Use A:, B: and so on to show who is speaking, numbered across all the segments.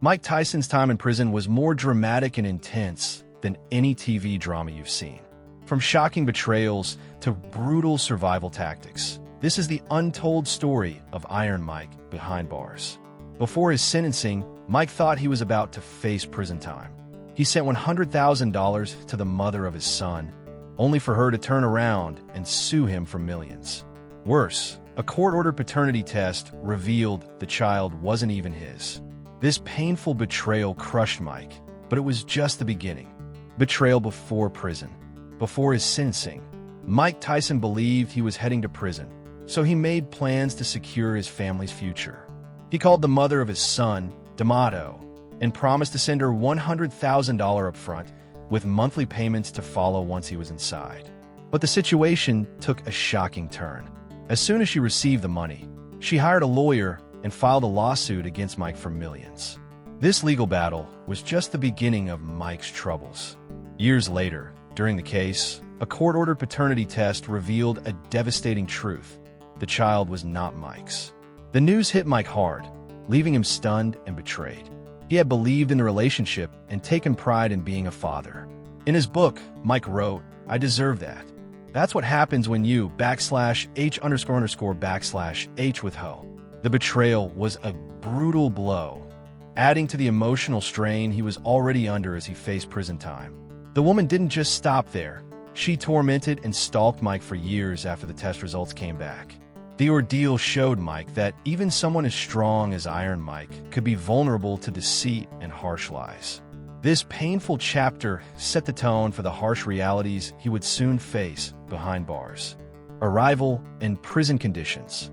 A: Mike Tyson's time in prison was more dramatic and intense than any TV drama you've seen. From shocking betrayals to brutal survival tactics, this is the untold story of Iron Mike behind bars. Before his sentencing, Mike thought he was about to face prison time. He sent $100,000 to the mother of his son, only for her to turn around and sue him for millions. Worse, a court-ordered paternity test revealed the child wasn't even his. This painful betrayal crushed Mike, but it was just the beginning. Betrayal before prison. Before his sentencing, Mike Tyson believed he was heading to prison, so he made plans to secure his family's future. He called the mother of his son, D'Amato, and promised to send her $100,000 up front, with monthly payments to follow once he was inside. But the situation took a shocking turn. As soon as she received the money, she hired a lawyer and filed a lawsuit against Mike for millions. This legal battle was just the beginning of Mike's troubles. Years later, during the case, a court-ordered paternity test revealed a devastating truth. The child was not Mike's. The news hit Mike hard, leaving him stunned and betrayed. He had believed in the relationship and taken pride in being a father. In his book, Mike wrote, "I deserve that. That's what happens when you /H___/H with Ho." The betrayal was a brutal blow, adding to the emotional strain he was already under as he faced prison time. The woman didn't just stop there. She tormented and stalked Mike for years after the test results came back. The ordeal showed Mike that even someone as strong as Iron Mike could be vulnerable to deceit and harsh lies. This painful chapter set the tone for the harsh realities he would soon face behind bars. Arrival and prison conditions.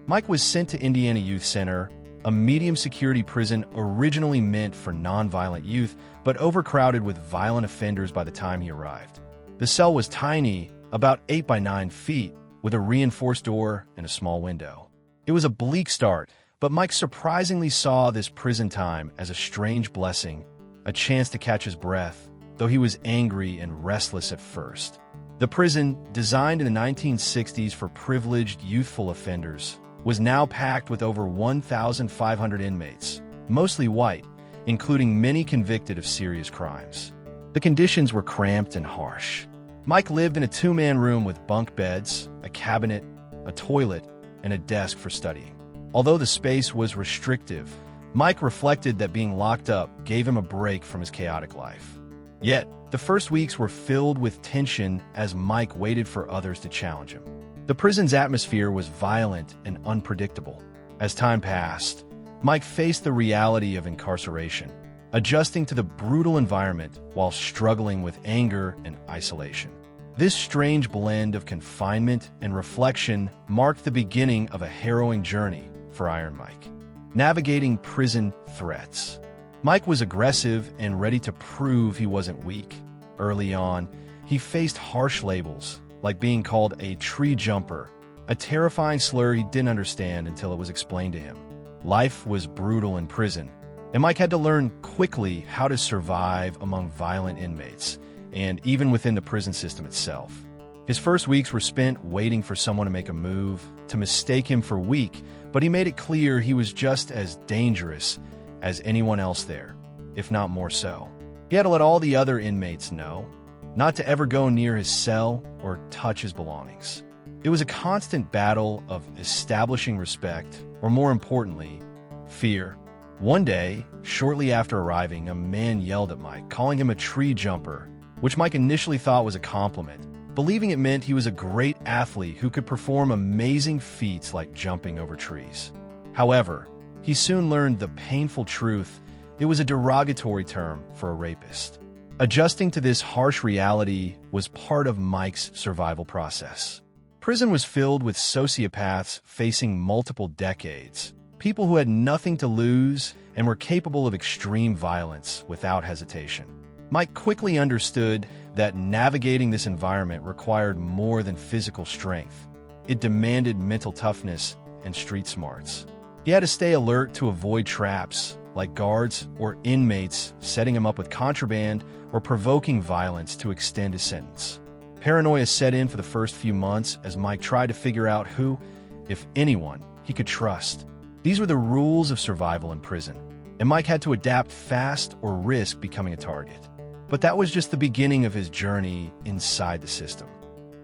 A: Mike was sent to Indiana Youth Center, a medium-security prison originally meant for nonviolent youth, but overcrowded with violent offenders by the time he arrived. The cell was tiny, about 8 by 9 feet, with a reinforced door and a small window. It was a bleak start, but Mike surprisingly saw this prison time as a strange blessing, a chance to catch his breath, though he was angry and restless at first. The prison, designed in the 1960s for privileged, youthful offenders, was now packed with over 1,500 inmates, mostly white, including many convicted of serious crimes. The conditions were cramped and harsh. Mike lived in a 2-man room with bunk beds, a cabinet, a toilet, and a desk for studying. Although the space was restrictive, Mike reflected that being locked up gave him a break from his chaotic life. Yet, the first weeks were filled with tension as Mike waited for others to challenge him. The prison's atmosphere was violent and unpredictable. As time passed, Mike faced the reality of incarceration, adjusting to the brutal environment while struggling with anger and isolation. This strange blend of confinement and reflection marked the beginning of a harrowing journey for Iron Mike. Navigating prison threats. Mike was aggressive and ready to prove he wasn't weak. Early on, he faced harsh labels, like being called a tree jumper, a terrifying slur he didn't understand until it was explained to him. Life was brutal in prison, and Mike had to learn quickly how to survive among violent inmates, and even within the prison system itself. His first weeks were spent waiting for someone to make a move, to mistake him for weak, but he made it clear he was just as dangerous as anyone else there, if not more so. He had to let all the other inmates know not to ever go near his cell or touch his belongings. It was a constant battle of establishing respect, or more importantly, fear. One day, shortly after arriving, a man yelled at Mike, calling him a tree jumper, which Mike initially thought was a compliment, believing it meant he was a great athlete who could perform amazing feats like jumping over trees. However, he soon learned the painful truth: it was a derogatory term for a rapist. Adjusting to this harsh reality was part of Mike's survival process. Prison was filled with sociopaths facing multiple decades, people who had nothing to lose and were capable of extreme violence without hesitation. Mike quickly understood that navigating this environment required more than physical strength. It demanded mental toughness and street smarts. He had to stay alert to avoid traps, like guards or inmates setting him up with contraband or provoking violence to extend his sentence. Paranoia set in for the first few months as Mike tried to figure out who, if anyone, he could trust. These were the rules of survival in prison, and Mike had to adapt fast or risk becoming a target. But that was just the beginning of his journey inside the system.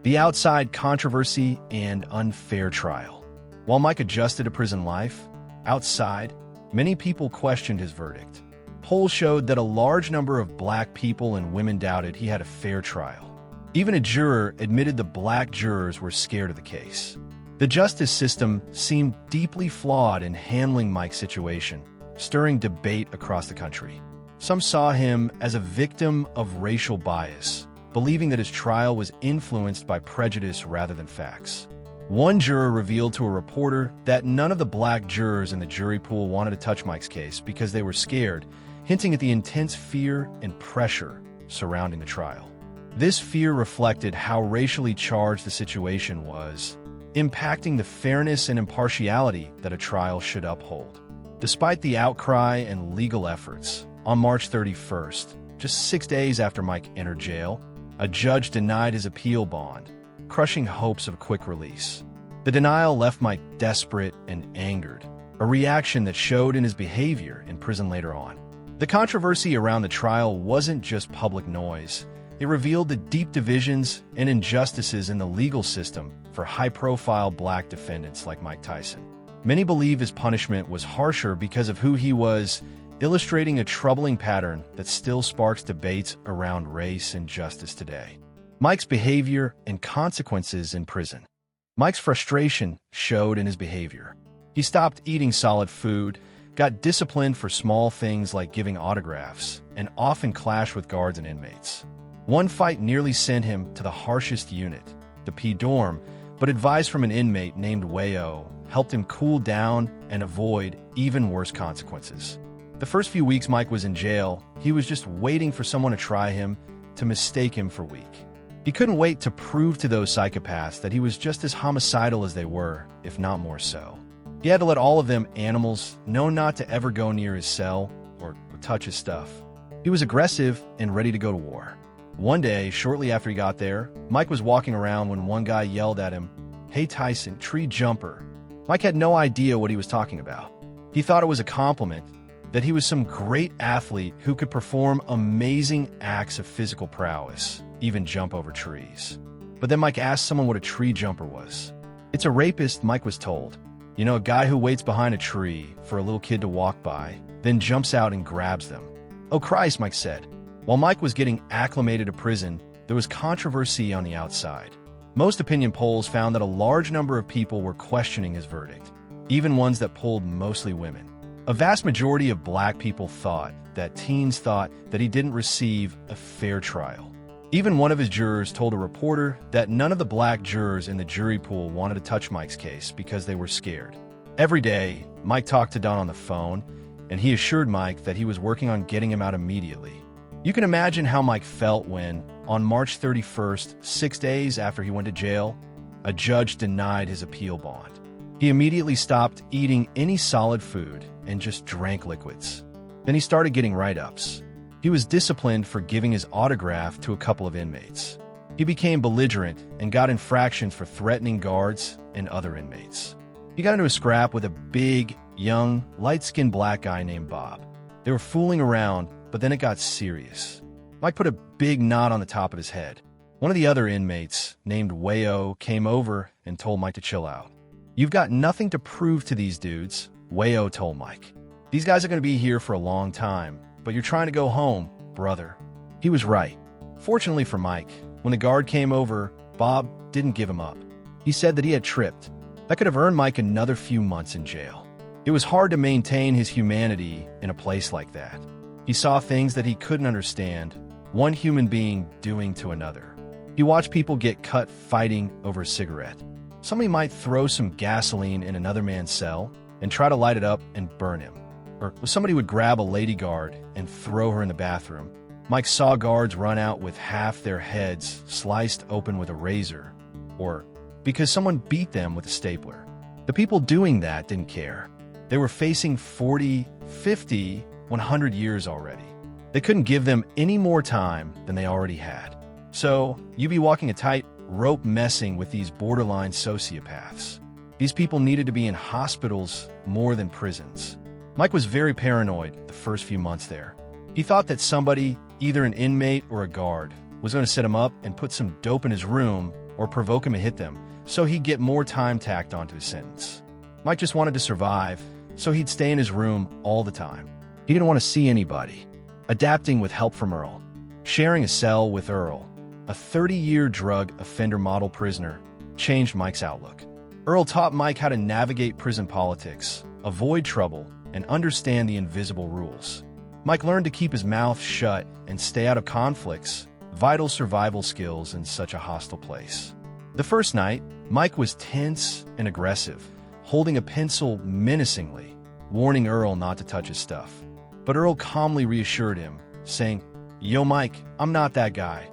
A: The outside controversy and unfair trial. While Mike adjusted to prison life, outside, many people questioned his verdict. Polls showed that a large number of black people and women doubted he had a fair trial. Even a juror admitted the black jurors were scared of the case. The justice system seemed deeply flawed in handling Mike's situation, stirring debate across the country. Some saw him as a victim of racial bias, believing that his trial was influenced by prejudice rather than facts. One juror revealed to a reporter that none of the black jurors in the jury pool wanted to touch Mike's case because they were scared, hinting at the intense fear and pressure surrounding the trial. This fear reflected how racially charged the situation was, impacting the fairness and impartiality that a trial should uphold. Despite the outcry and legal efforts, on March 31st, just 6 days after Mike entered jail, a judge denied his appeal bond, crushing hopes of a quick release. The denial left Mike desperate and angered, a reaction that showed in his behavior in prison later on. The controversy around the trial wasn't just public noise. It revealed the deep divisions and injustices in the legal system for high-profile black defendants like Mike Tyson. Many believe his punishment was harsher because of who he was, illustrating a troubling pattern that still sparks debates around race and justice today. Mike's behavior and consequences in prison. Mike's frustration showed in his behavior. He stopped eating solid food, got disciplined for small things like giving autographs, and often clashed with guards and inmates. One fight nearly sent him to the harshest unit, the P dorm, but advice from an inmate named Wayo helped him cool down and avoid even worse consequences. The first few weeks Mike was in jail, he was just waiting for someone to try him, to mistake him for weak. He couldn't wait to prove to those psychopaths that he was just as homicidal as they were, if not more so. He had to let all of them animals know not to ever go near his cell or touch his stuff. He was aggressive and ready to go to war. One day, shortly after he got there, Mike was walking around when one guy yelled at him, "Hey Tyson, tree jumper." Mike had no idea what he was talking about. He thought it was a compliment, that he was some great athlete who could perform amazing acts of physical prowess, even jump over trees. But then Mike asked someone what a tree jumper was. "It's a rapist," Mike was told. "You know, a guy who waits behind a tree for a little kid to walk by, then jumps out and grabs them." "Oh Christ," Mike said. While Mike was getting acclimated to prison, there was controversy on the outside. Most opinion polls found that a large number of people were questioning his verdict, even ones that polled mostly women. A vast majority of black people thought that he didn't receive a fair trial. Even one of his jurors told a reporter that none of the black jurors in the jury pool wanted to touch Mike's case because they were scared. Every day, Mike talked to Don on the phone, and he assured Mike that he was working on getting him out immediately. You can imagine how Mike felt when, on March 31st, 6 days after he went to jail, a judge denied his appeal bond. He immediately stopped eating any solid food and just drank liquids. Then he started getting write-ups. He was disciplined for giving his autograph to a couple of inmates. He became belligerent and got infractions for threatening guards and other inmates. He got into a scrap with a big, young, light-skinned black guy named Bob. They were fooling around, but then it got serious. Mike put a big knot on the top of his head. One of the other inmates, named Wayo, came over and told Mike to chill out. "You've got nothing to prove to these dudes," Wayo told Mike. "These guys are going to be here for a long time, but you're trying to go home, brother." He was right. Fortunately for Mike, when the guard came over, Bob didn't give him up. He said that he had tripped. That could have earned Mike another few months in jail. It was hard to maintain his humanity in a place like that. He saw things that he couldn't understand, one human being doing to another. He watched people get cut fighting over a cigarette. Somebody might throw some gasoline in another man's cell and try to light it up and burn him. Or somebody would grab a lady guard and throw her in the bathroom. Mike saw guards run out with half their heads sliced open with a razor, or because someone beat them with a stapler. The people doing that didn't care. They were facing 40, 50, 100 years already. They couldn't give them any more time than they already had. So, you'd be walking a tight rope messing with these borderline sociopaths. These people needed to be in hospitals more than prisons. Mike was very paranoid the first few months there. He thought that somebody, either an inmate or a guard, was going to set him up and put some dope in his room or provoke him to hit them, so he'd get more time tacked onto his sentence. Mike just wanted to survive, so he'd stay in his room all the time. He didn't want to see anybody. Adapting with help from Earl. Sharing a cell with Earl, a 30-year drug offender model prisoner, changed Mike's outlook. Earl taught Mike how to navigate prison politics, avoid trouble, and understand the invisible rules. Mike learned to keep his mouth shut and stay out of conflicts, vital survival skills in such a hostile place. The first night, Mike was tense and aggressive, holding a pencil menacingly, warning Earl not to touch his stuff. But Earl calmly reassured him, saying, "Yo, Mike, I'm not that guy.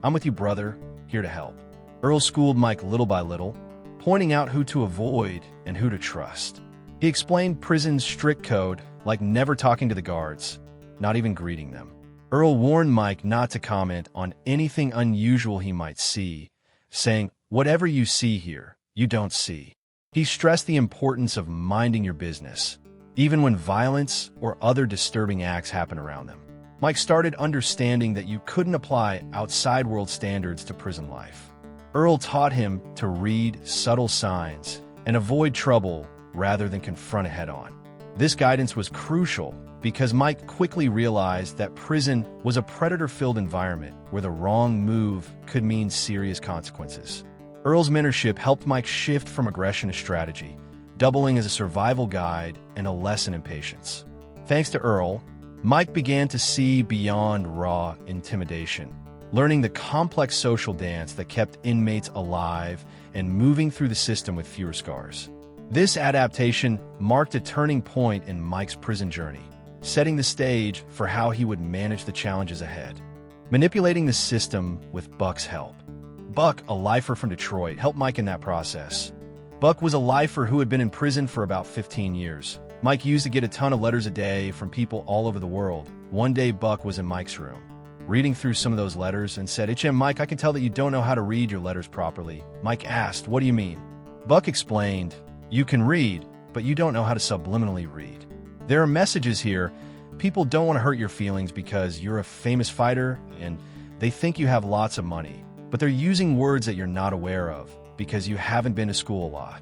A: I'm with you, brother, here to help." Earl schooled Mike little by little, pointing out who to avoid and who to trust. He explained prison's strict code, like never talking to the guards, not even greeting them. Earl warned Mike not to comment on anything unusual he might see, saying, "Whatever you see here, you don't see." He stressed the importance of minding your business, even when violence or other disturbing acts happen around them. Mike started understanding that you couldn't apply outside world standards to prison life. Earl taught him to read subtle signs and avoid trouble rather than confront it head-on. This guidance was crucial because Mike quickly realized that prison was a predator-filled environment where the wrong move could mean serious consequences. Earl's mentorship helped Mike shift from aggression to strategy, doubling as a survival guide and a lesson in patience. Thanks to Earl, Mike began to see beyond raw intimidation, learning the complex social dance that kept inmates alive and moving through the system with fewer scars. This adaptation marked a turning point in Mike's prison journey, setting the stage for how he would manage the challenges ahead. Manipulating the system with Buck's help. Buck, a lifer from Detroit, helped Mike in that process. Buck was a lifer who had been in prison for about 15 years. Mike used to get a ton of letters a day from people all over the world. One day, Buck was in Mike's room, reading through some of those letters and said, "HM, Mike, I can tell that you don't know how to read your letters properly." Mike asked, "What do you mean?" Buck explained, "You can read, but you don't know how to subliminally read. There are messages here. People don't want to hurt your feelings because you're a famous fighter and they think you have lots of money, but they're using words that you're not aware of because you haven't been to school a lot."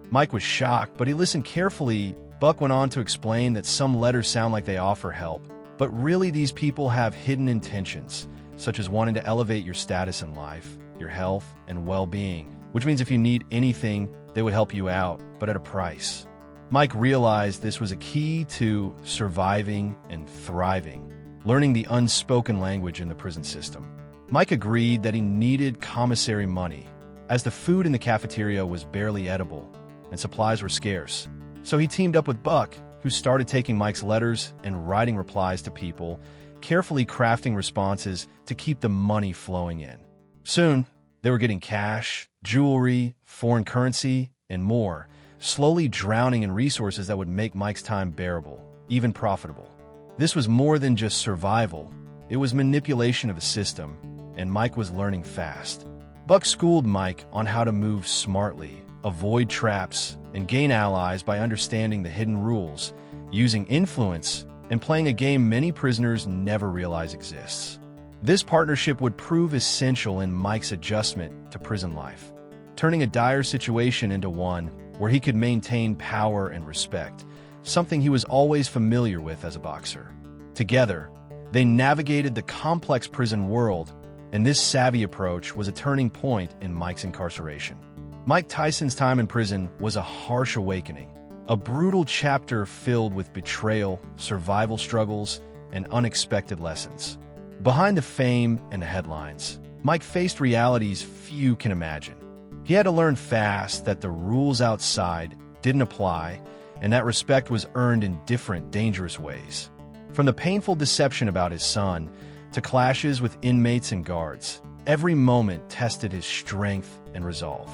A: Mike was shocked, but he listened carefully. Buck went on to explain that some letters sound like they offer help, but really these people have hidden intentions, such as wanting to elevate your status in life, your health, and well-being, which means if you need anything, they would help you out, but at a price. Mike realized this was a key to surviving and thriving, learning the unspoken language in the prison system. Mike agreed that he needed commissary money, as the food in the cafeteria was barely edible and supplies were scarce. So he teamed up with Buck, who started taking Mike's letters and writing replies to people, carefully crafting responses to keep the money flowing in. Soon, they were getting cash, jewelry, foreign currency, and more, slowly drowning in resources that would make Mike's time bearable, even profitable. This was more than just survival. It was manipulation of the system, and Mike was learning fast. Buck schooled Mike on how to move smartly, avoid traps, and gain allies by understanding the hidden rules, using influence, and playing a game many prisoners never realize exists. This partnership would prove essential in Mike's adjustment to prison life, turning a dire situation into one where he could maintain power and respect, something he was always familiar with as a boxer. Together, they navigated the complex prison world, and this savvy approach was a turning point in Mike's incarceration. Mike Tyson's time in prison was a harsh awakening, a brutal chapter filled with betrayal, survival struggles, and unexpected lessons. Behind the fame and the headlines, Mike faced realities few can imagine. He had to learn fast that the rules outside didn't apply, and that respect was earned in different, dangerous ways. From the painful deception about his son to clashes with inmates and guards, every moment tested his strength and resolve.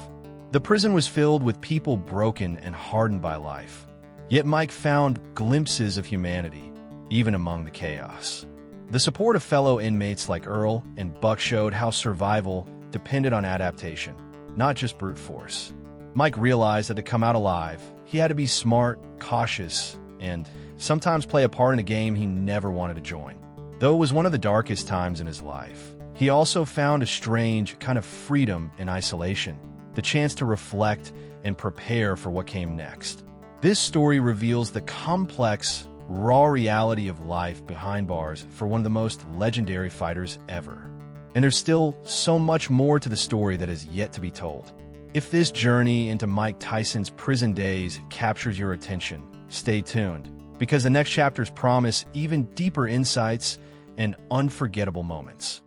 A: The prison was filled with people broken and hardened by life, yet Mike found glimpses of humanity, even among the chaos. The support of fellow inmates like Earl and Buck showed how survival depended on adaptation, not just brute force. Mike realized that to come out alive, he had to be smart, cautious, and sometimes play a part in a game he never wanted to join. Though it was one of the darkest times in his life, he also found a strange kind of freedom in isolation, the chance to reflect and prepare for what came next. This story reveals the complex, raw reality of life behind bars for one of the most legendary fighters ever. And there's still so much more to the story that is yet to be told. If this journey into Mike Tyson's prison days captures your attention, stay tuned, because the next chapters promise even deeper insights and unforgettable moments.